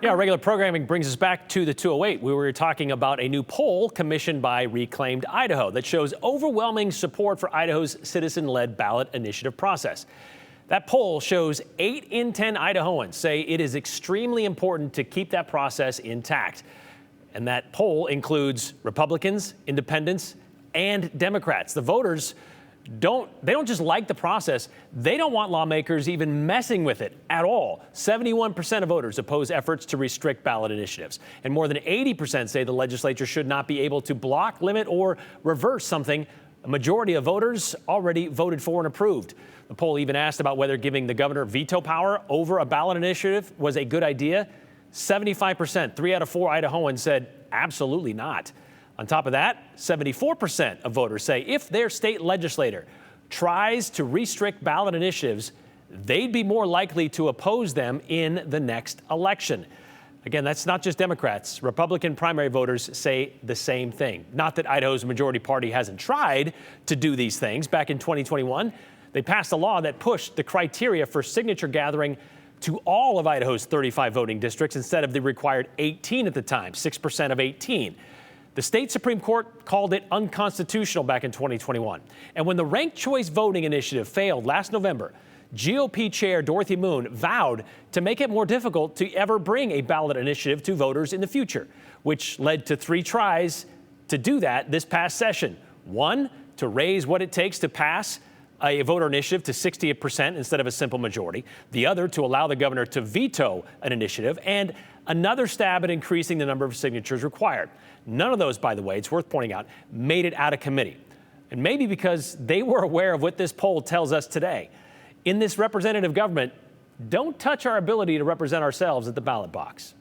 Yeah, our regular programming brings us back to the 208. We were talking about a new poll commissioned by Reclaimed Idaho that shows overwhelming support for Idaho's citizen-led ballot initiative process. That poll shows 8 in 10 Idahoans say it is extremely important to keep that process intact. And that poll includes Republicans, independents, and Democrats. The voters don't just like the process. They don't want lawmakers even messing with it at all. 71% of voters oppose efforts to restrict ballot initiatives. And more than 80% say the legislature should not be able to block, limit, or reverse something a majority of voters already voted for and approved. The poll even asked about whether giving the governor veto power over a ballot initiative was a good idea. 75%, 3 out of 4 Idahoans said absolutely not. On top of that, 74% of voters say if their state legislator tries to restrict ballot initiatives, they'd be more likely to oppose them in the next election. Again, that's not just Democrats. Republican primary voters say the same thing. Not that Idaho's majority party hasn't tried to do these things. Back in 2021, they passed a law that pushed the criteria for signature gathering to all of Idaho's 35 voting districts instead of the required 18 at the time, 6% of 18. The state Supreme Court called it unconstitutional back in 2021. And when the ranked choice voting initiative failed last November, GOP Chair Dorothy Moon vowed to make it more difficult to ever bring a ballot initiative to voters in the future, which led to 3 tries to do that this past session. One, to raise what it takes to pass a voter initiative to 60% instead of a simple majority. The other, to allow the governor to veto an initiative, and another stab at increasing the number of signatures required. None of those, by the way, it's worth pointing out, made it out of committee. And maybe because they were aware of what this poll tells us today. In this representative government, don't touch our ability to represent ourselves at the ballot box.